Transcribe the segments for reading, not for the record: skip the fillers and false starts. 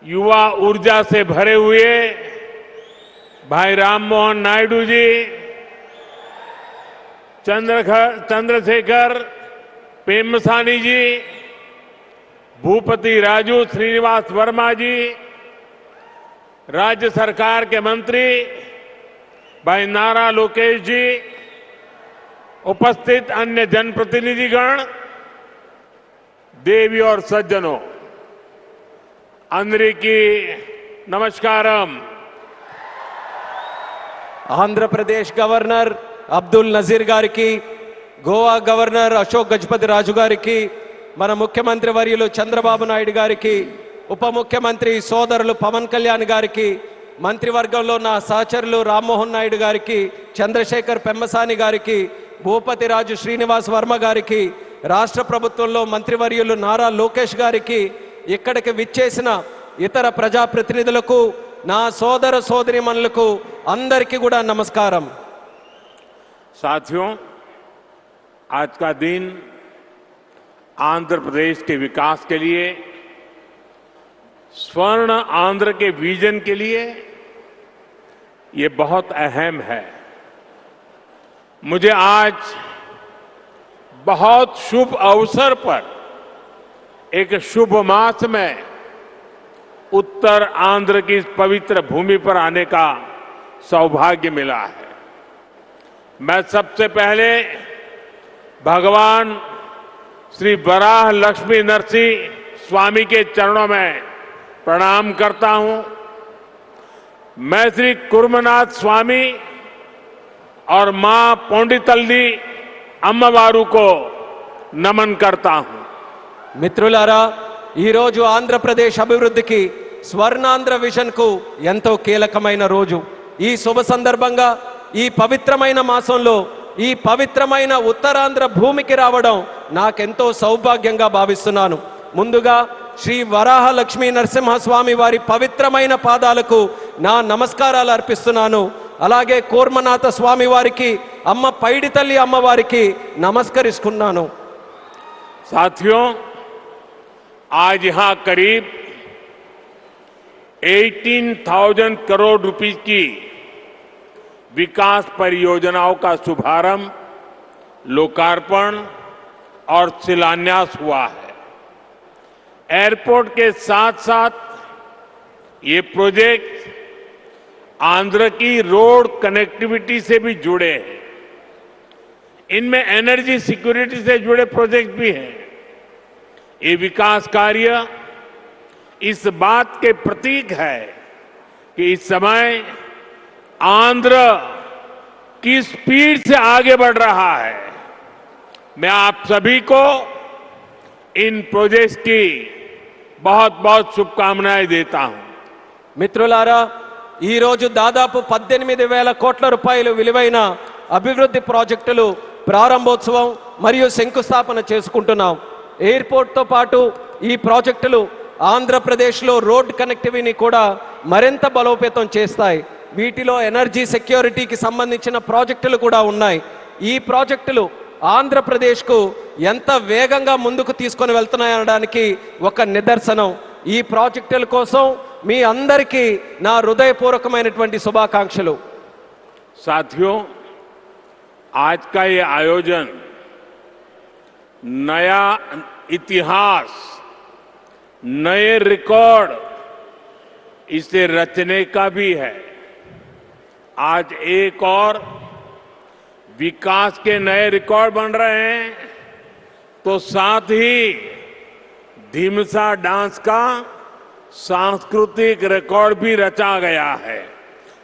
युवा ऊर्जा से भरे हुए भाई राममोहन नायडू जी, चंद्रशेखर पेम्मसानी जी, भूपति राजू श्रीनिवास वर्मा जी, राज्य सरकार के मंत्री भाई नारा लोकेश जी, उपस्थित अन्य जनप्रतिनिधिगण, देवी और सज्जनों, अंदरिकी नमस्कारम। ఆంధ్రప్రదేశ్ గవర్నర్ అబ్దుల్ నజీర్ గారికి, గోవా గవర్నర్ అశోక్ గజపతి రాజు గారికి, మన ముఖ్యమంత్రి వర్యులు చంద్రబాబు నాయుడు గారికి, ఉప ముఖ్యమంత్రి సోదరులు పవన్ కళ్యాణ్ గారికి, మంత్రివర్గంలో నా సహచరులు రామ్మోహన్ నాయుడు గారికి, చంద్రశేఖర్ పెమ్మసాని గారికి, భూపతి రాజు శ్రీనివాస్ వర్మ గారికి, రాష్ట్ర ప్రభుత్వంలో మంత్రివర్యులు నారా లోకేష్ గారికి, ఇక్కడికి విచ్చేసిన ఇతర ప్రజాప్రతినిధులకు, నా సోదర సోదరీమణులకు అందరికీ కూడా నమస్కారం। साथियों, आज का दिन आंध्र प्रदेश के विकास के लिए, स्वर्ण आंध्र के विजन के लिए ये बहुत अहम है। मुझे आज बहुत शुभ अवसर पर एक शुभ मास में उत्तर आंध्र की इस पवित्र भूमि पर आने का सौभाग्य मिला है। मैं सबसे पहले भगवान श्री वराह लक्ष्मी नरसिंह स्वामी के चरणों में प्रणाम करता हूं। मैं श्री कुर्मनाथ स्वामी और मां पोंडितल्ली अम्मवारू को नमन करता हूं। మిత్రులారా, ఈ రోజు ఆంధ్రప్రదేశ్ అభివృద్ధికి స్వర్ణాంధ్ర విజన్ కు ఎంతో కీలకమైన రోజు। ఈ శుభ సందర్భంగా, ఈ పవిత్రమైన మాసంలో, ఈ పవిత్రమైన ఉత్తరాంధ్ర భూమికి రావడం నాకెంతో సౌభాగ్యంగా భావిస్తున్నాను। ముందుగా శ్రీ వరాహ లక్ష్మీ నరసింహస్వామి వారి పవిత్రమైన పాదాలకు నా నమస్కారాలు అర్పిస్తున్నాను। అలాగే కూర్మనాథ స్వామి వారికి, అమ్మ పైడితల్లి అమ్మవారికి నమస్కరిస్తున్నాను। साथियों, आज यहां करीब 18,000 करोड़ रुपीस की विकास परियोजनाओं का शुभारंभ, लोकार्पण और शिलान्यास हुआ है। एयरपोर्ट के साथ साथ ये प्रोजेक्ट आंध्र की रोड कनेक्टिविटी से भी जुड़े हैं। इनमें एनर्जी सिक्योरिटी से जुड़े प्रोजेक्ट भी हैं। ये विकास कार्य इस बात के प्रतीक है कि इस समय आंध्र की स्पीड से आगे बढ़ रहा है। मैं आप सभी को इन प्रोजेक्ट्स की बहुत बहुत शुभकामनाएं देता हूं। మిత్రులారా, ఈ రోజు దాదాపు 18,000 కోట్ల రూపాయలు విలువైన అభివృద్ధి ప్రాజెక్టులు ప్రారంభోత్సవం మరియు శంకుస్థాపన చేసుకుంటున్నాం। ఎయిర్పోర్ట్తో పాటు ఈ ప్రాజెక్టులు ఆంధ్రప్రదేశ్లో రోడ్ కనెక్టివిటీని కూడా మరింత బలోపేతం చేస్తాయి। వీటిలో ఎనర్జీ సెక్యూరిటీకి సంబంధించిన ప్రాజెక్టులు కూడా ఉన్నాయి। ఈ ప్రాజెక్టులు ఆంధ్రప్రదేశ్కు ఎంత వేగంగా ముందుకు తీసుకొని వెళ్తున్నాయనడానికి ఒక నిదర్శనం। ఈ ప్రాజెక్టుల కోసం మీ అందరికీ నా హృదయపూర్వకమైనటువంటి శుభాకాంక్షలు। साथियों, आज का ये आयोजन नया इतिहास, नए रिकॉर्ड इसे रचने का भी है। आज एक और विकास के नए रिकॉर्ड बन रहे हैं, तो साथ ही ढीमसा डांस का सांस्कृतिक रिकॉर्ड भी रचा गया है।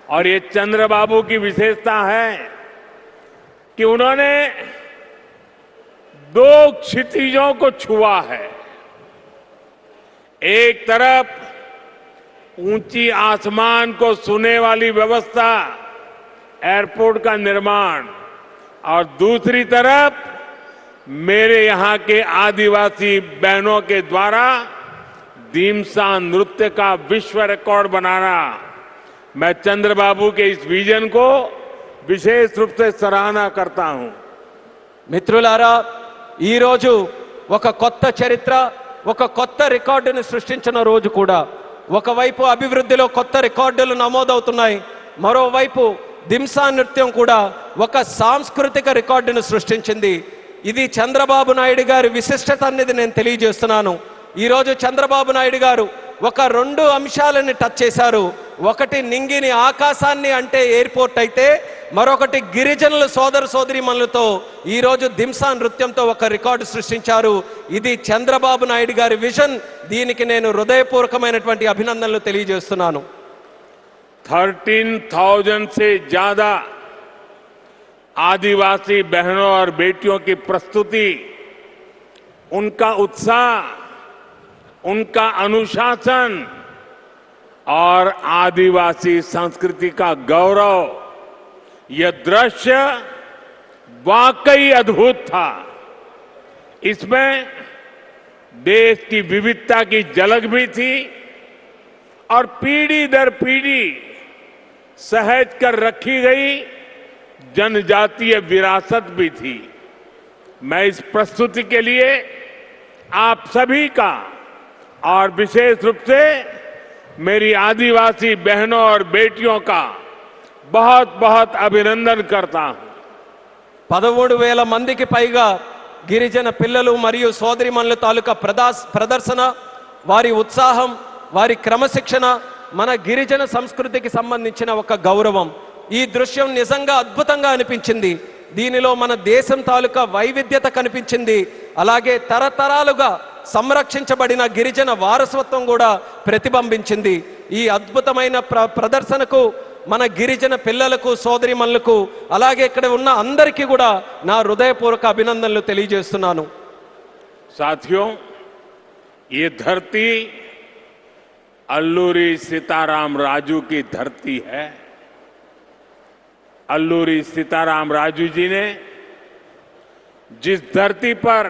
और ये चंद्रबाबू की विशेषता है कि उन्होंने 2 क्षितिजों को छुआ है। एक तरफ ऊंची आसमान को छूने वाली व्यवस्था, एयरपोर्ट का निर्माण, और दूसरी तरफ मेरे यहां के आदिवासी बहनों के द्वारा ढीमसा नृत्य का विश्व रिकॉर्ड बनाना। मैं चंद्रबाबू के इस विजन को विशेष रूप से सराहना करता हूं। మిత్రులారా, ఈ రోజు ఒక కొత్త చరిత్ర, ఒక కొత్త రికార్డును సృష్టించిన రోజు కూడా। ఒకవైపు అభివృద్ధిలో కొత్త రికార్డులు నమోదవుతున్నాయి, మరోవైపు దింసా నృత్యం కూడా ఒక సాంస్కృతిక రికార్డును సృష్టించింది. ఇది చంద్రబాబు నాయుడు గారి విశిష్టత అనేది నేను తెలియజేస్తున్నాను. ఈరోజు చంద్రబాబు నాయుడు గారు ఒక 2 అంశాలని టచ్ చేశారు. ఒకటి నింగిని ఆకాశాన్ని అంటే ఎయిర్పోర్ట్ అయితే, మరొకటి గిరిజనుల సోదర సోదరీమణులతో ఈరోజు దింసా నృత్యంతో ఒక రికార్డు సృష్టించారు. ఇది చంద్రబాబు నాయుడు గారి విజన్. దీనికి నేను హృదయపూర్వకమైనటువంటి అభినందనలు తెలియజేస్తున్నాను. 13,000 से ज्यादा आदिवासी बहनों और बेटियों की प्रस्तुति, उनका उत्साह, उनका अनुशासन और आदिवासी संस्कृति का गौरव, यह दृश्य वाकई अद्भुत था. इसमें देश की विविधता की झलक भी थी और पीढ़ी दर पीढ़ी सहेज कर रखी गई जनजातीय विरासत भी थी. मैं इस प्रस्तुति के लिए आप सभी का और विशेष रूप से मेरी आदिवासी बहनों और बेटियों का बहुत बहुत अभिनंदन करता हूं. 13,000 మందికి పైగా గిరిజన పిల్లలు మరియు సోదరిమణుల తాలూకా ప్రదర్శన, వారి ఉత్సాహం, వారి క్రమశిక్షణ మన గిరిజన సంస్కృతికి సంబంధించిన ఒక గౌరవం. ఈ దృశ్యం నిజంగా అద్భుతంగా అనిపించింది. దీనిలో మన దేశం తాలూకా వైవిధ్యత కనిపించింది. అలాగే తరతరాలుగా సంరక్షించబడిన గిరిజన వారసత్వం కూడా ప్రతిబింబించింది. ఈ అద్భుతమైన ప్రదర్శనకు మన గిరిజన పిల్లలకు, సోదరిమణులకు, అలాగే ఇక్కడ ఉన్న అందరికీ కూడా నా హృదయపూర్వక అభినందనలు తెలియజేస్తున్నాను. साथियों, ये धरती अल्लूरी सीताराम राजू की धरती है. अल्लूरी सीताराम राजू जी ने जिस धरती पर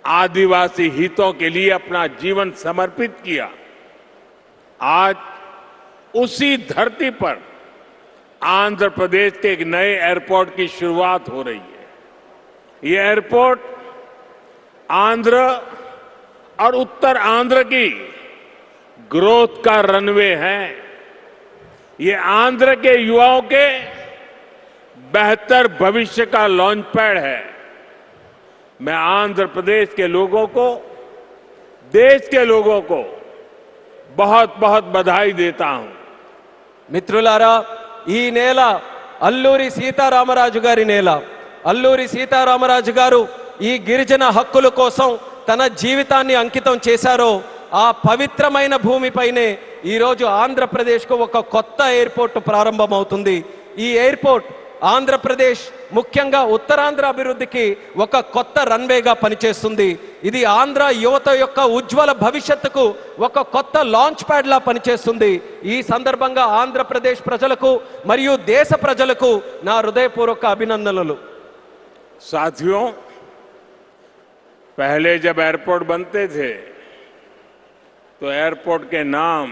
आदिवासी हितों के लिए अपना जीवन समर्पित किया, आज उसी धरती पर आंध्र प्रदेश के एक नए एयरपोर्ट की शुरुआत हो रही है. ये एयरपोर्ट आंध्र और उत्तर आंध्र की ग्रोथ का रनवे है. ये आंध्र के युवाओं के बेहतर भविष्य का लॉन्च पैड है. मैं आंध्र प्रदेश के लोगों को, देश के लोगों को बहुत बहुत बधाई देता हूं. మిత్రులారా, ఈ నేల అల్లూరి సీతారామరాజు గారి నేల. అల్లూరి సీతారామరాజు గారు ఈ గిరిజన హక్కుల కోసం తన జీవితాన్ని అంకితం చేశారో ఆ పవిత్రమైన భూమిపైనే ఈరోజు ఆంధ్రప్రదేశ్కు ఒక కొత్త ఎయిర్పోర్ట్ ప్రారంభమవుతుంది. ఈ ఎయిర్పోర్ట్ ఆంధ్రప్రదేశ్, ముఖ్యంగా ఉత్తరాంధ్ర అభివృద్ధికి ఒక కొత్త రన్వేగా పనిచేస్తుంది. ఇది ఆంధ్ర యువత యొక్క ఉజ్వల భవిష్యత్తుకు ఒక కొత్త లాంచ్ ప్యాడ్ లా పనిచేస్తుంది. ఈ సందర్భంగా ఆంధ్రప్రదేశ్ ప్రజలకు మరియు దేశ ప్రజలకు నా హృదయపూర్వక అభినందనలు. साथियों, पहले जब एयरपोर्ट बनते थे तो एयरपोर्ट के नाम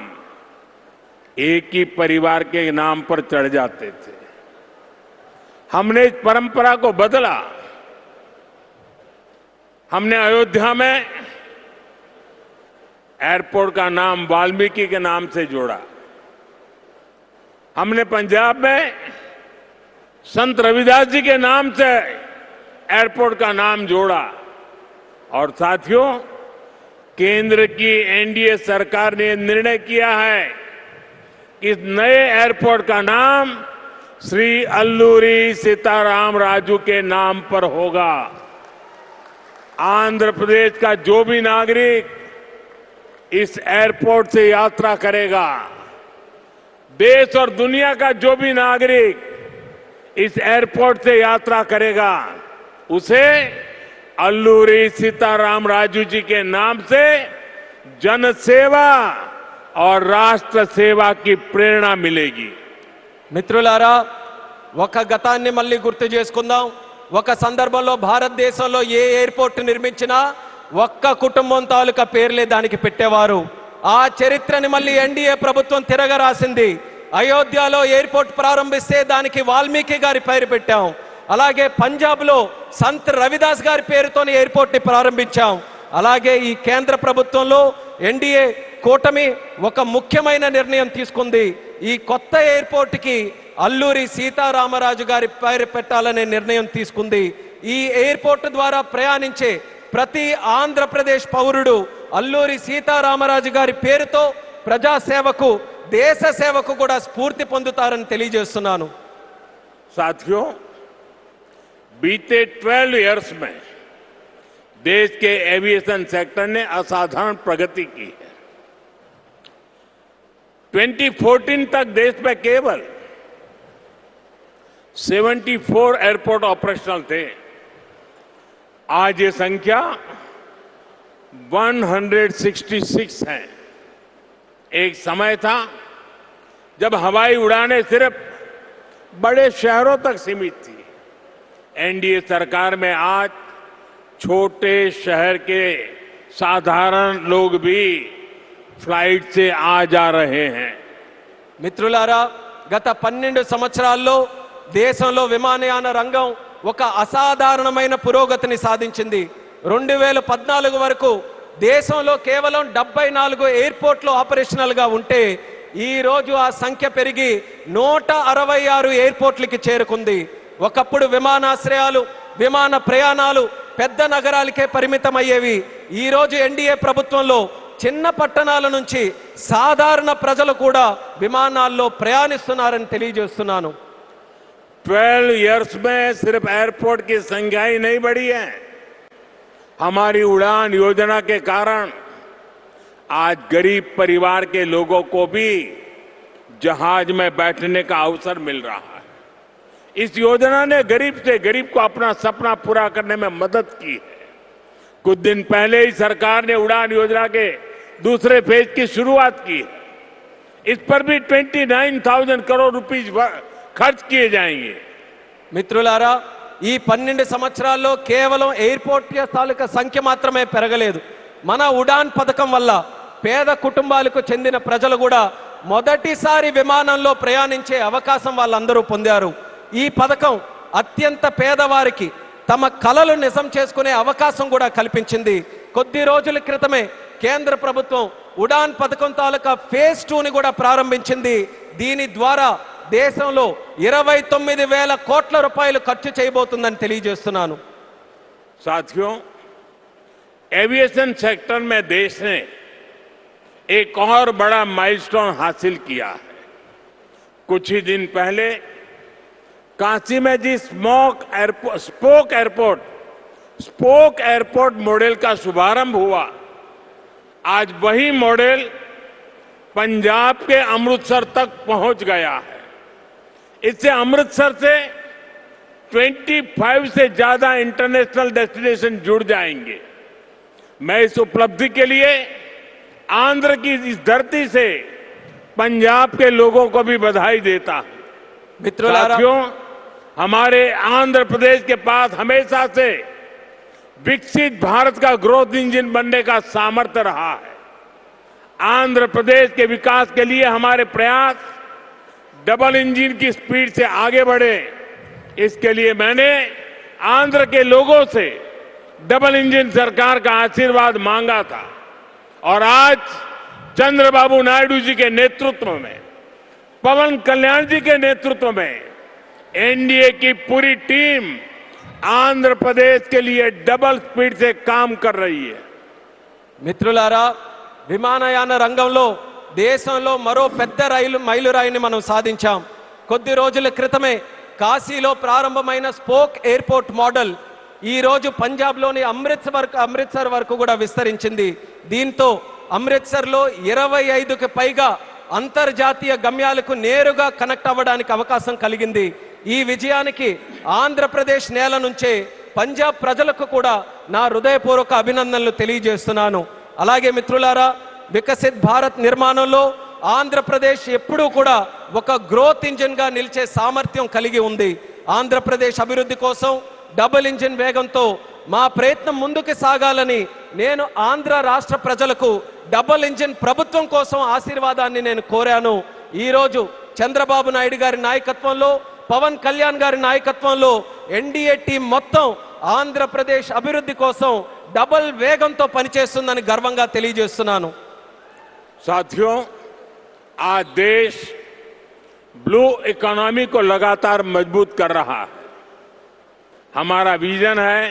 एक ही परिवार के नाम पर चढ़ जाते थे. हमने इस परंपरा को बदला. हमने अयोध्या में एयरपोर्ट का नाम वाल्मीकि के नाम से जोड़ा. हमने पंजाब में संत रविदास जी के नाम से एयरपोर्ट का नाम जोड़ा. और साथियों, केंद्र की एनडीए सरकार ने निर्णय किया है कि इस नए एयरपोर्ट का नाम श्री अल्लूरी सीताराम राजू के नाम पर होगा. आंध्र प्रदेश का जो भी नागरिक इस एयरपोर्ट से यात्रा करेगा, देश और दुनिया का जो भी नागरिक इस एयरपोर्ट से यात्रा करेगा, उसे अल्लूरी सीताराम राजू जी के नाम से जन सेवा और राष्ट्र सेवा की प्रेरणा मिलेगी. మిత్రులారా, ఒక గతాన్ని మళ్ళీ గుర్తు చేసుకుందాం. ఒక సందర్భంలో భారతదేశంలో ఏ ఎయిర్పోర్ట్ నిర్మించినా ఒక్క కుటుంబం తాలూకా పేర్లే దానికి పెట్టేవారు. ఆ చరిత్రని మళ్ళీ ఎన్డీఏ ప్రభుత్వం తిరగరాసింది. అయోధ్యలో ఎయిర్పోర్ట్ ప్రారంభిస్తే దానికి వాల్మీకి గారి పేరు పెట్టాం. అలాగే పంజాబ్లో సంత్ రవిదాస్ గారి పేరుతోని ఎయిర్పోర్ట్ ని ప్రారంభించాం. అలాగే ఈ కేంద్ర ప్రభుత్వంలో ఎన్డీఏ కూటమి ఒక ముఖ్యమైన నిర్ణయం తీసుకుంది. ఈ కొత్త ఎయిర్పోర్ట్ కి అల్లూరి సీతారామరాజు గారి పేరు పెట్టాలనే నిర్ణయం తీసుకుంది. ఈ ఎయిర్పోర్ట్ ద్వారా ప్రయాణించే ప్రతి ఆంధ్రప్రదేశ్ పౌరుడు అల్లూరి సీతారామరాజు గారి పేరుతో ప్రజాసేవకు దేశ సేవకు కూడా స్ఫూర్తి పొందుతారని తెలియజేస్తున్నాను. साथियों, बीते 12 इयर्स में देश के एविएशन सेक्टर ने असाधारण प्रगति की है। 2014 तक देश में केवल 74 एयरपोर्ट ऑपरेशनल थे। आज ये संख्या 166 है। एक समय था जब हवाई उड़ानें सिर्फ बड़े शहरों तक सीमित थी। एनडीए सरकार में आज छोटे शहर के साधारण लोग भी फ्लाइट से आ जा रहे हैं। మిత్రులారా, గత 12 సంవత్సరాల్లో దేశంలో విమానయాన రంగం ఒక అసాధారణమైన పురోగతిని సాధించింది. 2014 వరకు దేశంలో కేవలం 74 ఎయిర్పోర్ట్లు ఆపరేషనల్ గా ఉంటే ఈ రోజు ఆ సంఖ్య పెరిగి 166 ఎయిర్పోర్ట్లకి చేరుకుంది. ఒకప్పుడు విమానాశ్రయాలు, విమాన ప్రయాణాలు పెద్ద నగరాలకే పరిమితమయ్యేవి. ఈ రోజు ఎన్డీఏ ప్రభుత్వంలో చిన్న పట్టణాల నుంచి సాధారణ ప్రజలు కూడా విమానాల్లో ప్రయాణిస్తున్నారని తెలియజేస్తున్నాను. 12 इयर्स में सिर्फ एयरपोर्ट की संख्या ही नहीं बढ़ी है। हमारी उड़ान योजना के कारण आज गरीब परिवार के लोगों को भी जहाज में बैठने का अवसर मिल रहा है। इस योजना ने गरीब से गरीब को अपना सपना पूरा करने में मदद की है। कुछ दिन पहले ही सरकार ने उड़ान योजना के दूसरे फेज की शुरुआत की है। इस पर भी 29,000 करोड़ रुपीज खर्च किए जाएंगे। మిత్రులారా, ఈ 12 సంవత్సరాల్లో కేవలం ఎయిర్పోర్ట్ తాలూకా సంఖ్య మాత్రమే పెరగలేదు. మన ఉడాన్ పథకం వల్ల పేద కుటుంబాలకు చెందిన ప్రజలు కూడా మొదటిసారి విమానంలో ప్రయాణించే అవకాశం వాళ్ళందరూ పొందారు. ఈ పథకం అత్యంత పేదవారికి తమ కలలు నిజం చేసుకునే అవకాశం కూడా కల్పించింది. కొద్ది రోజుల క్రితమే కేంద్ర ప్రభుత్వం ఉడాన్ పథకం తాలూకా ఫేజ్ 2ని కూడా ప్రారంభించింది. దీని ద్వారా దేశంలో 29,000 కోట్ల రూపాయలు ఖర్చు చేయబోతుందని తెలియజేస్తున్నాను. साथियों, एविएशन सेक्टर में देश ने एक और बड़ा माइलस्टोन हासिल किया है। कुछ ही दिन पहले काशी में जिस स्पोक एयरपोर्ट मॉडल का शुभारंभ हुआ, आज वही मॉडल पंजाब के अमृतसर तक पहुंच गया है। इससे अमृतसर से 25 से ज्यादा इंटरनेशनल डेस्टिनेशन जुड़ जाएंगे। मैं इस उपलब्धि के लिए आंध्र की इस धरती से पंजाब के लोगों को भी बधाई देता हूं। साथियों, हमारे आंध्र प्रदेश के पास हमेशा से विकसित भारत का ग्रोथ इंजन बनने का सामर्थ्य रहा है। आंध्र प्रदेश के विकास के लिए हमारे प्रयास डबल इंजन की स्पीड से आगे बढ़े। इसके लिए मैंने आंध्र के लोगों से डबल इंजन सरकार का आशीर्वाद मांगा था और आज चंद्रबाबू नायडू जी के नेतृत्व में, पवन कल्याण जी के नेतृत्व में एनडीए की पूरी टीम आंध्र प्रदेश के लिए डबल स्पीड से काम कर रही है। మిత్రులారా, విమానయాన రంగంలో దేశంలో మరో పెద్ద మైలురాయిని మనం సాధించాం. కొద్ది రోజుల క్రితమే కాశీలో ప్రారంభమైన స్పోక్ ఎయిర్పోర్ట్ మోడల్ ఈ రోజు పంజాబ్లోని అమృత్సర్ వరకు కూడా విస్తరించింది. దీంతో అమృత్సర్లో 25కి పైగా అంతర్జాతీయ గమ్యాలకు నేరుగా కనెక్ట్ అవ్వడానికి అవకాశం కలిగింది. ఈ విజయానికి ఆంధ్రప్రదేశ్ నేల నుంచే పంజాబ్ ప్రజలకు కూడా నా హృదయపూర్వక అభినందనలు తెలియజేస్తున్నాను. అలాగే మిత్రులారా, వికసిత్ భారత్ నిర్మాణంలో ఆంధ్రప్రదేశ్ ఎప్పుడూ కూడా ఒక గ్రోత్ ఇంజిన్ గా నిలిచే సామర్థ్యం కలిగి ఉంది. ఆంధ్రప్రదేశ్ అభివృద్ధి కోసం డబుల్ ఇంజిన్ వేగంతో మా ప్రయత్నం ముందుకు సాగాలని నేను ఆంధ్ర రాష్ట్ర ప్రజలకు డబుల్ ఇంజిన్ ప్రభుత్వం కోసం ఆశీర్వాదాన్ని నేను కోరాను. ఈ రోజు చంద్రబాబు నాయుడు గారి నాయకత్వంలో, పవన్ కళ్యాణ్ గారి నాయకత్వంలో ఎన్డీఏ టీం మొత్తం ఆంధ్రప్రదేశ్ అభివృద్ధి కోసం డబుల్ వేగంతో పనిచేస్తుందని గర్వంగా తెలియజేస్తున్నాను. साथियों, आज देश ब्लू इकोनॉमी को लगातार मजबूत कर रहा है। हमारा विजन है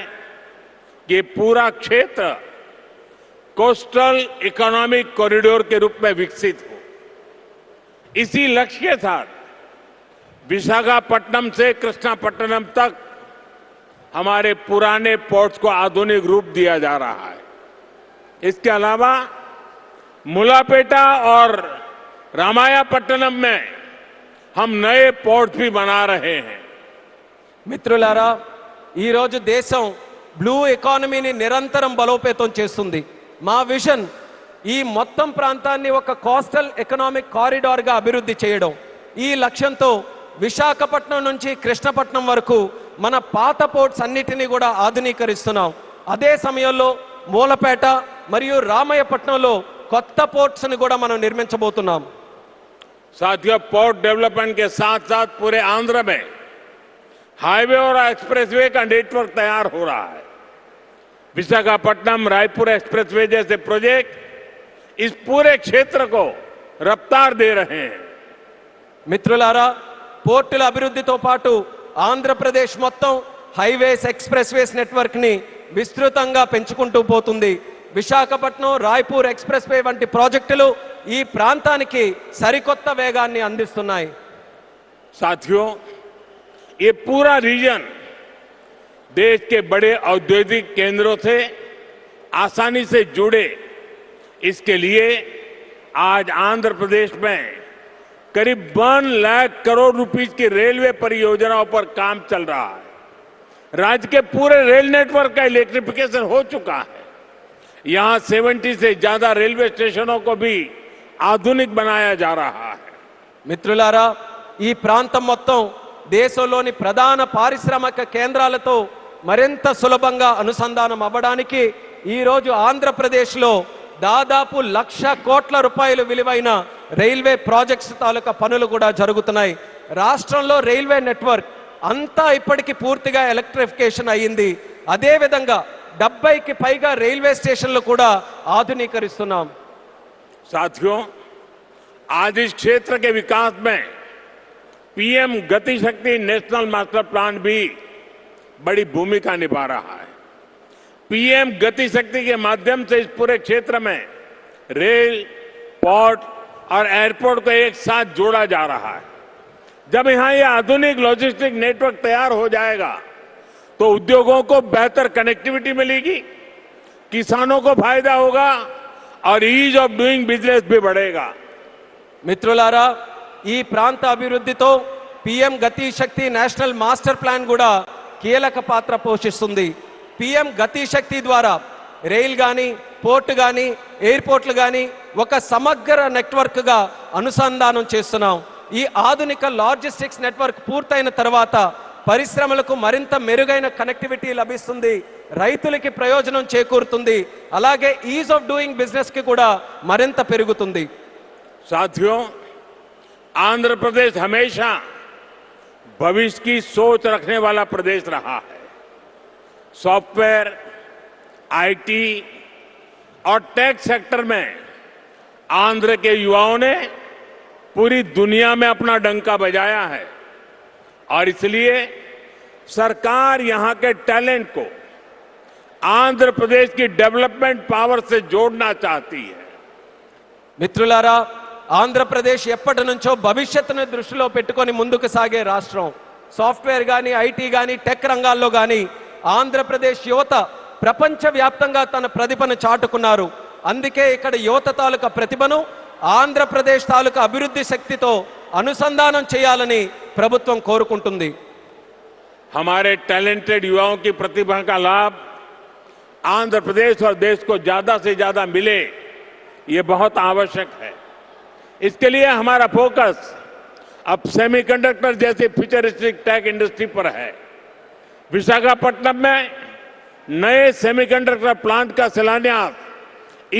कि पूरा क्षेत्र कोस्टल इकोनॉमिक कॉरिडोर के रूप में विकसित हो। इसी लक्ष्य के साथ विशाखापट्टनम से कृष्णापट्टनम तक हमारे पुराने पोर्ट्स को आधुनिक रूप दिया जा रहा है। इसके अलावा मुलापेटा और रामायापट्टनम में हम नए पोर्ट भी बना रहे हैं। మిత్రులారా, ఈ రోజు దేశం బ్లూ ఎకానమీని నిరంతరం బలోపేతం చేస్తుంది. మా విజన్ ఈ మొత్తం ప్రాంతాన్ని ఒక కోస్టల్ ఎకనామిక్ కారిడార్గా అభివృద్ధి చేయడం. ఈ లక్ష్యంతో విశాఖపట్నం నుంచి కృష్ణపట్నం వరకు మన పాత పోర్ట్స్ అన్నిటినీ కూడా ఆధునీకరిస్తున్నాం. అదే సమయంలో మూలపేట మరియు రామయ్యపట్నంలో కొత్త పోర్ట్స్ ని కూడా మనం నిర్మించబోతున్నాం. साथियों, पोर्ट डेवलपमेंट के साथ साथ पूरे आंध्र में हाईवे और एक्सप्रेसवे का नेटवर्क तैयार हो रहा है। विशाखापट्टनम रायपुर एक्सप्रेसवे जैसे प्रोजेक्ट इस पूरे क्षेत्र को रफ्तार दे रहे हैं. మిత్రులారా, పోర్టుల అభివృద్ధితో పాటు ఆంధ్రప్రదేశ్ మొత్తం హైవేస్ ఎక్స్ప్రెస్వేస్ నెట్వర్క్ ని విస్తృతంగా పెంచుకుంటూ పోతుంది. విశాఖపట్నం రాయ్పూర్ ఎక్స్ప్రెస్ వే వంటి ప్రాజెక్టులు ఈ ప్రాంతానికి సరికొత్త వేగాన్ని అందిస్తున్నాయి. साथियों, ये पूरा रीजन देश के बड़े औद्योगिक केंद्रों से आसानी से जुड़े, इसके लिए आज आंध्र प्रदेश में करीब 1 लाख करोड़ रुपीस की रेलवे परियोजनाओं पर काम चल रहा है. राज्य के पूरे रेल नेटवर्क का इलेक्ट्रिफिकेशन हो चुका है. यहां 70 से ज्यादा रेलवे स्टेशनों को भी आधुनिक बनाया जा रहा है. మిత్రులారా, ఈ ప్రాంతం మొత్తం దేశంలోని ప్రధాన పారిశ్రామిక కేంద్రాలతో మరింత సులభంగా అనుసంధానం అవ్వడానికి ఈ రోజు ఆంధ్రప్రదేశ్లో దాదాపు 1,00,000 కోట్ల రూపాయలు విలువైన రైల్వే ప్రాజెక్ట్స్ తాలూకా పనులు కూడా జరుగుతున్నాయి. రాష్ట్రంలో రైల్వే నెట్వర్క్ అంతా ఇప్పటికీ పూర్తిగా ఎలక్ట్రిఫికేషన్ అయ్యింది. అదే విధంగా 70కి పైగా రైల్వే స్టేషన్లు కూడా ఆధునీకరిస్తున్నాం. साथियों, आज इस क्षेत्र के विकास में पीएम गति शक्ति नेशनल मास्टर प्लान भी बड़ी भूमिका निभा रहा है. पीएम गति शक्ति के माध्यम से इस पूरे क्षेत्र में रेल, पोर्ट और एयरपोर्ट को एक साथ जोड़ा जा रहा है. जब यहां ये आधुनिक लॉजिस्टिक नेटवर्क तैयार हो जाएगा तो उद्योगों को बेहतर कनेक्टिविटी मिलेगी, किसानों को फायदा होगा और ईज ऑफ डूइंग बिजनेस भी बढ़ेगा. మిత్రులారా, ఈ ప్రాంత అభివృద్ధితో పిఎం గతి శక్తి నేషనల్ మాస్టర్ ప్లాన్ కూడా కీలక పాత్ర పోషిస్తుంది. పిఎం గతి శక్తి ద్వారా రైల్ కానీ పోర్టు కానీ ఎయిర్పోర్ట్లు కానీ ఒక సమగ్ర నెట్వర్క్గా అనుసంధానం చేస్తున్నాం. ఈ ఆధునిక లాజిస్టిక్స్ నెట్వర్క్ పూర్తయిన తర్వాత పరిశ్రమలకు మరింత మెరుగైన కనెక్టివిటీ లభిస్తుంది, రైతులకి ప్రయోజనం చేకూరుతుంది, అలాగే ఈజ్ ఆఫ్ డూయింగ్ బిజినెస్ కి కూడా మరింత పెరుగుతుంది. साथियों, आंध्र प्रदेश हमेशा भविष्य की सोच रखने वाला प्रदेश रहा है. सॉफ्टवेयर, आईटी और टेक सेक्टर में आंध्र के युवाओं ने पूरी दुनिया में अपना डंका बजाया है और इसलिए सरकार यहां के टैलेंट को आंध्र प्रदेश की डेवलपमेंट पावर से जोड़ना चाहती है. మిత్రులారా, ఆంధ్రప్రదేశ్ ఎప్పటి నుంచో భవిష్యత్తును దృష్టిలో పెట్టుకొని ముందుకు సాగే రాష్ట్రం. సాఫ్ట్వేర్ కానీ ఐటీ కానీ టెక్ రంగాల్లో కానీ ఆంధ్రప్రదేశ్ యువత ప్రపంచవ్యాప్తంగా తన ప్రతిభను చాటుకున్నారు. అందుకే ఇక్కడ యువత తాలూకా ప్రతిభను ఆంధ్రప్రదేశ్ తాలూకా అభివృద్ధి శక్తితో అనుసంధానం చేయాలని ప్రభుత్వం కోరుకుంటుంది. हमारे टैलेंटेड युवाओं की प्रतिभा का लाभ आंध्र प्रदेश और देश को ज्यादा से ज्यादा मिले, ये बहुत आवश्यक है. इसके लिए हमारा फोकस अब सेमीकंडक्टर जैसी फ्यूचरिस्टिक टेक इंडस्ट्री पर है. विशाखापट्टनम में नए सेमीकंडक्टर प्लांट का शिलान्यास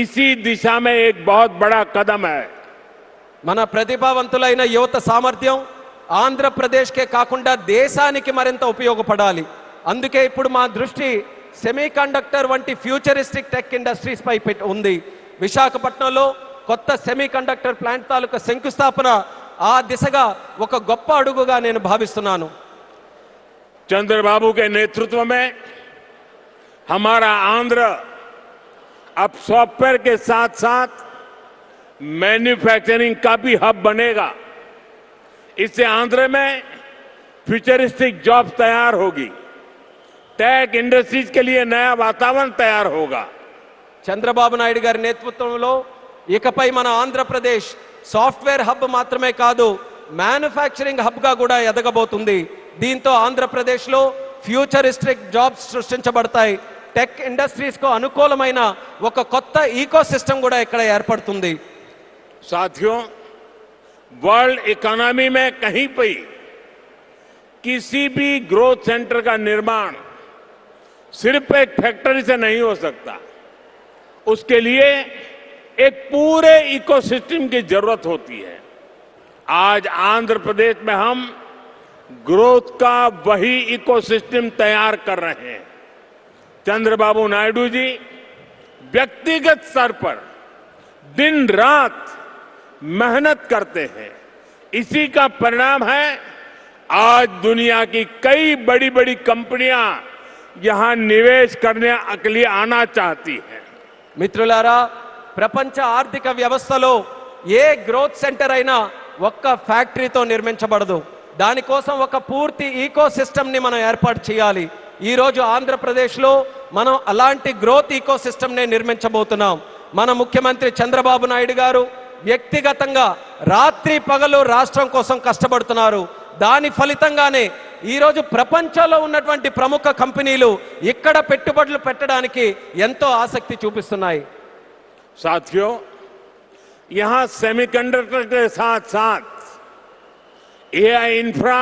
इसी दिशा में एक बहुत बड़ा कदम है. మన ప్రతిభావంతులైన యువత సామర్థ్యం ఆంధ్రప్రదేశ్కే కాకుండా దేశానికి మరింత ఉపయోగపడాలి. అందుకే ఇప్పుడు మా దృష్టి సెమీ కండక్టర్ వంటి ఫ్యూచరిస్టిక్ టెక్ ఇండస్ట్రీస్ పై ఉంది. విశాఖపట్నంలో కొత్త సెమీ కండక్టర్ ప్లాంట్ తాలూకా శంకుస్థాపన ఆ దిశగా ఒక గొప్ప అడుగుగా నేను భావిస్తున్నాను. चंद्रबाबू के नेतृत्व में हमारा आंध्र अब सॉफ्टवेयर के साथ साथ मैन्युफैक्चरिंग का भी हब बनेगा. इससे आंध्र में फ्यूचरिस्टिक जॉब्स तैयार होगी. टेक इंडस्ट्रीज के लिए नया वातावरण तैयार होगा. చంద్రబాబు నాయుడు గారి నేతృత్వంలో ఇకపై మన ఆంధ్రప్రదేశ్ సాఫ్ట్వేర్ హబ్ మాత్రమే కాదు, మ్యానుఫ్యాక్చరింగ్ హబ్ గా కూడా ఎదగబోతుంది. దీంతో ఆంధ్రప్రదేశ్లో ఫ్యూచరిస్టిక్ జాబ్స్ సృష్టించబడతాయి. టెక్ ఇండస్ట్రీస్ కు అనుకూలమైన ఒక కొత్త ఈకో సిస్టమ్ కూడా ఇక్కడ ఏర్పడుతుంది. साथियों, वर्ल्ड इकोनॉमी में कहीं पर किसी भी ग्रोथ सेंटर का निर्माण सिर्फ एक फैक्ट्री से नहीं हो सकता. उसके लिए एक पूरे इकोसिस्टम की जरूरत होती है. आज आंध्र प्रदेश में हम ग्रोथ का वही इकोसिस्टम तैयार कर रहे हैं. चंद्रबाबू नायडू जी व्यक्तिगत स्तर पर दिन रात मेहनत करते हैं. इसी का परिणाम है आज दुनिया की कई बड़ी बड़ी कंपनियां यहां निवेश करने के लिए आना चाहती हैं. మిత్రులారా, ప్రపంచ ఆర్థిక వ్యవస్థలో ఏ గ్రోత్ సెంటర్ అయినా ఒక్క ఫ్యాక్టరీతో నిర్మించబడదు. దానికోసం ఒక పూర్తి ఈకో సిస్టమ్ని మనం ఏర్పాటు చేయాలి. ఈరోజు ఆంధ్రప్రదేశ్లో మనం అలాంటి గ్రోత్ ఈకో సిస్టమ్ని నిర్మించబోతున్నాం. మన ముఖ్యమంత్రి చంద్రబాబు నాయుడు గారు వ్యక్తిగతంగా రాత్రి పగలు రాష్ట్రం కోసం కష్టపడుతున్నారు. దాని ఫలితంగానే ఈరోజు ప్రపంచంలో ఉన్నటువంటి ప్రముఖ కంపెనీలు ఇక్కడ పెట్టుబడులు పెట్టడానికి ఎంతో ఆసక్తి చూపిస్తున్నాయి. साथियों, यहां सेमीकंडक्टर के साथ साथ एआई इंफ्रा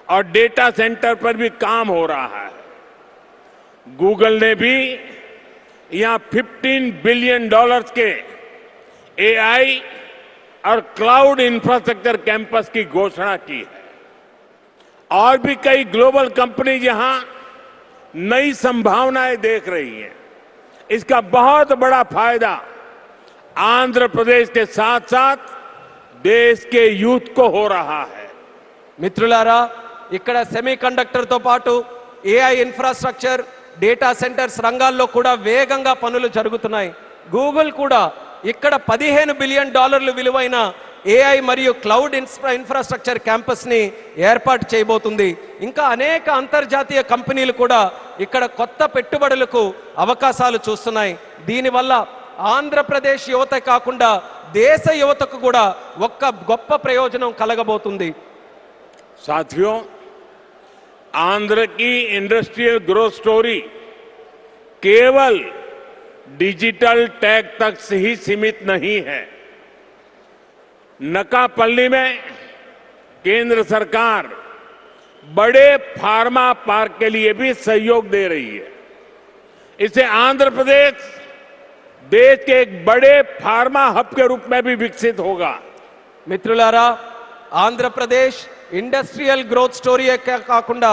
और डेटा सेंटर पर भी काम हो रहा है. गूगल ने भी यहां $15 बिलियन के एआई और क्लाउड इंफ्रास्ट्रक्चर कैंपस की घोषणा की है. और भी कई ग्लोबल कंपनी यहां नई संभावनाएं देख रही हैं. इसका बहुत बड़ा फायदा आंध्र प्रदेश के साथ साथ देश के यूथ को हो रहा है. మిత్రులారా, ఇక్కడ సెమీ కండక్టర్తో పాటు ఏఐ ఇన్ఫ్రాస్ట్రక్చర్, డేటా సెంటర్స్ రంగాల్లో కూడా వేగంగా పనులు జరుగుతున్నాయి. గూగుల్ కూడా ఇక్కడ $15 బిలియన్ విలువైన ఏఐ మరియు క్లౌడ్ ఇన్ఫ్రాస్ట్రక్చర్ క్యాంపస్ ని ఏర్పాటు చేయబోతుంది. ఇంకా అనేక అంతర్జాతీయ కంపెనీలు కూడా ఇక్కడ కొత్త పెట్టుబడులకు అవకాశాలు చూస్తున్నాయి. దీనివల్ల ఆంధ్రప్రదేశ్ యువత కాకుండా దేశ యువతకు కూడా ఒక్క గొప్ప ప్రయోజనం కలగబోతుంది. साथियों, आंध्र की इंडस्ट्रियल ग्रोथ स्टोरी केवल डिजिटल टैग तक से ही सीमित नहीं है. नकापल्ली में केंद्र सरकार बड़े फार्मा पार्क के लिए भी सहयोग दे रही है. इससे आंध्र प्रदेश देश के एक बड़े फार्मा हब के रूप में भी विकसित होगा. మిత్రులారా, ఆంధ్రప్రదేశ్ ఇండస్ట్రియల్ గ్రోత్ స్టోరీ కాకుండా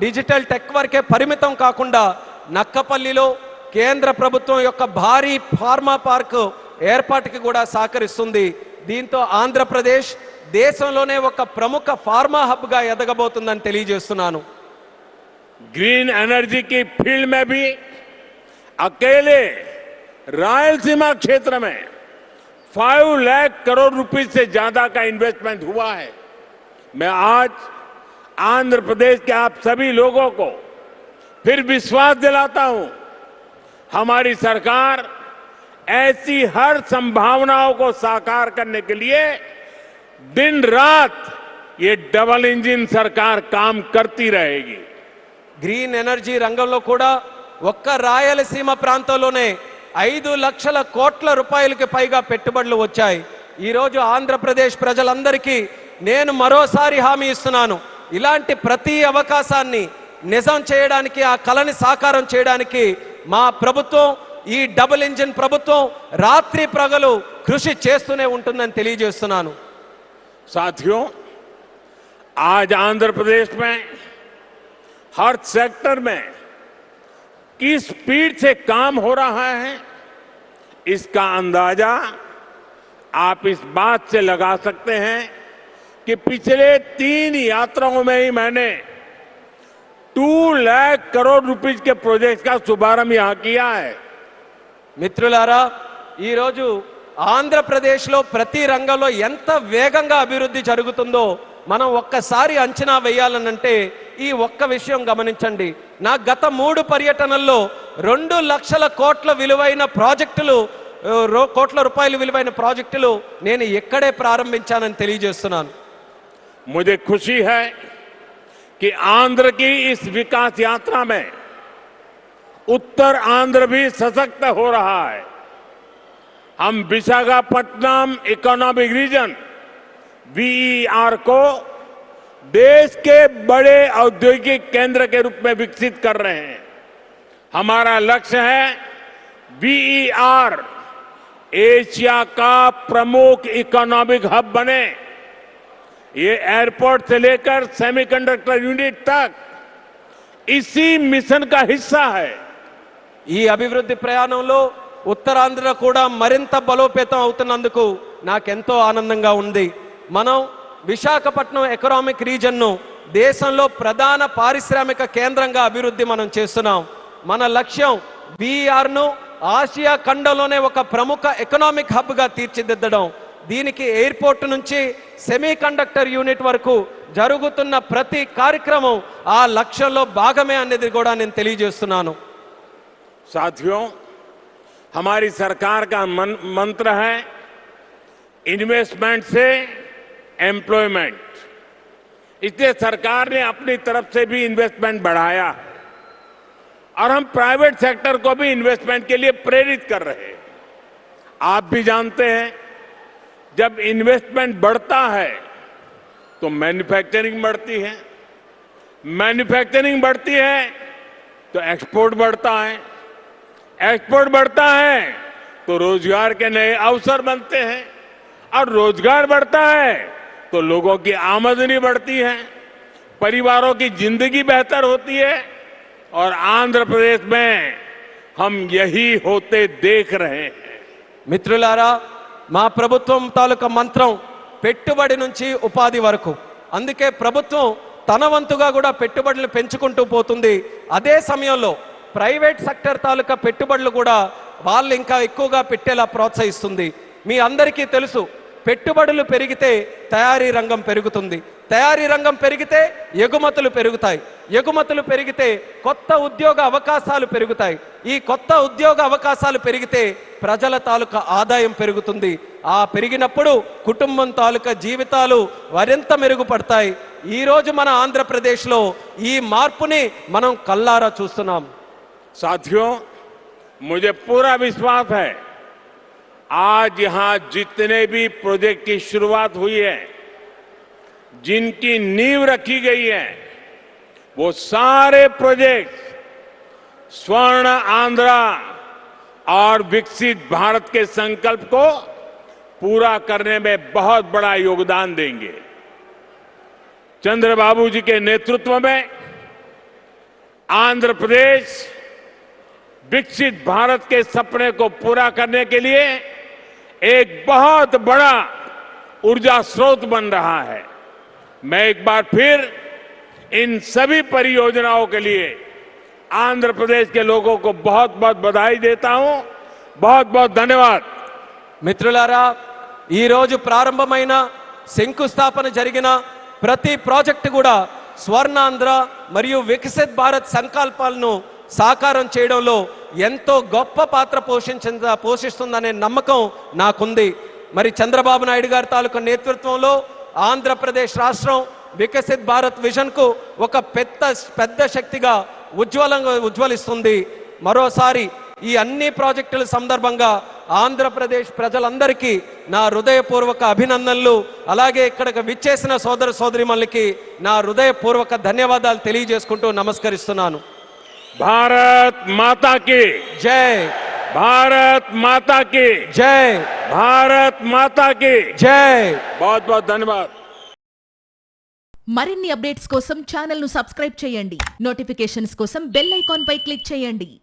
డిజిటల్ టెక్ వరకే పరిమితం కాకుండా నక్కపల్లిలో కేంద్ర ప్రభుత్వం యొక్క భారీ ఫార్మా పార్క్ ఏర్పాటుకి కూడా సహకరిస్తుంది. దీంతో ఆంధ్రప్రదేశ్ దేశంలోనే ఒక ప్రముఖ ఫార్మా హబ్ గా ఎదగబోతుందని తెలియజేస్తున్నాను. ग्रीन एनर्जी की फील्ड में भी अकेले रायलसीमा क्षेत्र में 5 लाख करोड़ रुपए से ज्यादा का इन्वेस्टमेंट हुआ है. मैं आज आंध्र प्रदेश के आप सभी लोगों को फिर विश्वास दिलाता हूं, हमारी सरकार ऐसी हर संभावनाओं को साकार करने के लिए दिन रात ये डबल इंजन सरकार काम करती रहेगी. గ్రీన్ ఎనర్జీ రంగంలో కూడా ఒక్క రాయలసీమ ప్రాంతంలోనే 5 లక్షల కోట్ల రూపాయలకి పైగా పెట్టుబడులు వచ్చాయి. ఈరోజు ఆంధ్రప్రదేశ్ ప్రజలందరికీ నేను మరోసారి హామీ ఇస్తున్నాను, ఇలాంటి ప్రతి అవకాశాన్ని నిజం చేయడానికి, ఆ కలని సాకారం చేయడానికి మా ప్రభుత్వం, ఈ డబుల్ ఇంజిన్ ప్రభుత్వం రాత్రి ప్రగలు కృషి చేస్తూనే ఉంటుందని తెలియజేస్తున్నాను. साथियों, आज आंध्र प्रदेश में हर सेक्टर में किस स्पीड से काम हो रहा है, इसका अंदाजा आप इस बात से लगा सकते हैं कि पिछले 3 यात्राओं में ही मैंने 2 लाख करोड़ रुपीस के प्रोजेक्ट का शुभारंभ यहां किया है। మిత్రులారా ఈరోజు ఆంధ్రప్రదేశ్లో ప్రతి రంగంలో ఎంత వేగంగా అభివృద్ధి జరుగుతుందో మనం ఒక్కసారి అంచనా వేయాలనంటే ఈ ఒక్క విషయం గమనించండి. నా గత 3 పర్యటనల్లో 2 లక్షల కోట్ల విలువైన ప్రాజెక్టులు కోట్ల రూపాయల విలువైన ప్రాజెక్టులు నేను ఎక్కడే ప్రారంభించానని తెలియజేస్తున్నాను. मुझे खुशी है कि आंध्र की इस विकास यात्रा में उत्तर आंध्र भी सशक्त हो रहा है। हम विशाखापट्टनम इकोनॉमिक रीजन वीईआर को देश के बड़े औद्योगिक केंद्र के रूप में विकसित कर रहे हैं। हमारा लक्ष्य है वीईआर एशिया का प्रमुख इकोनॉमिक हब बने। ये एयरपोर्ट से लेकर सेमीकंडक्टर यूनिट तक इसी मिशन का हिस्सा है। ఈ అభివృద్ధి ప్రయాణంలో ఉత్తరాంధ్ర కూడా మరింత బలోపేతం అవుతున్నందుకు నాకెంతో ఆనందంగా ఉంది. మనం విశాఖపట్నం ఎకనామిక్ రీజన్ను దేశంలో ప్రధాన పారిశ్రామిక కేంద్రంగా అభివృద్ధి మనం చేస్తున్నాం. మన లక్ష్యం వీఆర్ను ఆసియా ఖండంలోనే ఒక ప్రముఖ ఎకనామిక్ హబ్గా తీర్చిదిద్దడం. దీనికి ఎయిర్పోర్ట్ నుంచి సెమీ కండక్టర్ యూనిట్ వరకు జరుగుతున్న ప్రతి కార్యక్రమం ఆ లక్ష్యంలో భాగమే అనేది కూడా నేను తెలియజేస్తున్నాను. साथियों, हमारी सरकार का मंत्र है इन्वेस्टमेंट से एम्प्लॉयमेंट। इसलिए सरकार ने अपनी तरफ से भी इन्वेस्टमेंट बढ़ाया है और हम प्राइवेट सेक्टर को भी इन्वेस्टमेंट के लिए प्रेरित कर रहे हैं। आप भी जानते हैं जब इन्वेस्टमेंट बढ़ता है तो मैन्युफैक्चरिंग बढ़ती है, मैन्युफैक्चरिंग बढ़ती है तो एक्सपोर्ट बढ़ता है, एक्सपोर्ट बढ़ता है तो रोजगार के नए अवसर बनते हैं और रोजगार बढ़ता है तो लोगों की आमदनी बढ़ती है, परिवारों की जिंदगी बेहतर होती है और आंध्र प्रदेश में हम यही होते देख रहे हैं। మిత్రులారా, మా ప్రభుత్వం తాలూకా మంత్రం పెట్టుబడి నుంచి ఉపాధి వరకు. అందుకే ప్రభుత్వం తన వంతుగా కూడా పెట్టుబడులు పెంచుకుంటూ పోతుంది. అదే సమయంలో ప్రైవేట్ సెక్టర్ తాలూకా పెట్టుబడులు కూడా వాళ్ళు ఇంకా ఎక్కువగా పెట్టేలా ప్రోత్సహిస్తుంది. మీ అందరికీ తెలుసు, పెట్టుబడులు పెరిగితే తయారీ రంగం పెరుగుతుంది, తయారీ రంగం పెరిగితే ఎగుమతులు పెరుగుతాయి, ఎగుమతులు పెరిగితే కొత్త ఉద్యోగ అవకాశాలు పెరుగుతాయి, ఈ కొత్త ఉద్యోగ అవకాశాలు పెరిగితే ప్రజల తాలూకా ఆదాయం పెరుగుతుంది. ఆ పెరిగినప్పుడు కుటుంబం తాలూకా జీవితాలు మరింత మెరుగుపడతాయి. ఈ రోజు మన ఆంధ్రప్రదేశ్లో ఈ మార్పుని మనం కల్లారా చూస్తున్నాం. साथियों, मुझे पूरा विश्वास है आज यहां जितने भी प्रोजेक्ट की शुरुआत हुई है, जिनकी नींव रखी गई है, वो सारे प्रोजेक्ट स्वर्ण आंध्रा और विकसित भारत के संकल्प को पूरा करने में बहुत बड़ा योगदान देंगे। चंद्रबाबू जी के नेतृत्व में आंध्र प्रदेश विकसित भारत के सपने को पूरा करने के लिए एक बहुत बड़ा ऊर्जा स्रोत बन रहा है। मैं एक बार फिर इन सभी परियोजनाओं के लिए आंध्र प्रदेश के लोगों को बहुत बहुत बधाई देता हूं। बहुत बहुत धन्यवाद। మిత్రులారా, ఈ రోజు ప్రారంభమైన శంకుస్థాపన జరిగిన ప్రతి ప్రాజెక్టు కూడా స్వర్ణాంధ్ర మరియు వికసిత్ భారత్ సంకల్పాలను సాకారం చేయడంలో ఎంతో గొప్ప పాత్ర పోషిస్తుందనే నమ్మకం నాకుంది. మరి చంద్రబాబు నాయుడు గారి తాలూకా నేతృత్వంలో ఆంధ్రప్రదేశ్ రాష్ట్రం వికసిత్ భారత్ విజన్కు ఒక పెద్ద శక్తిగా ఉజ్వలిస్తుంది. మరోసారి ఈ అన్ని ప్రాజెక్టుల సందర్భంగా ఆంధ్రప్రదేశ్ ప్రజలందరికీ నా హృదయపూర్వక అభినందనలు, అలాగే ఇక్కడికి విచ్చేసిన సోదర సోదరీమణులకి నా హృదయపూర్వక ధన్యవాదాలు తెలియజేసుకుంటూ నమస్కరిస్తున్నాను. भारत माता की जय, भारत माता की जय, भारत माता की जय. बहुत बहुत धन्यवाद. మరిన్ని అప్డేట్స్ కోసం ఛానల్ ను సబ్స్క్రైబ్ చేయండి. నోటిఫికేషన్స్ కోసం బెల్ ఐకాన్ పై క్లిక్ చేయండి.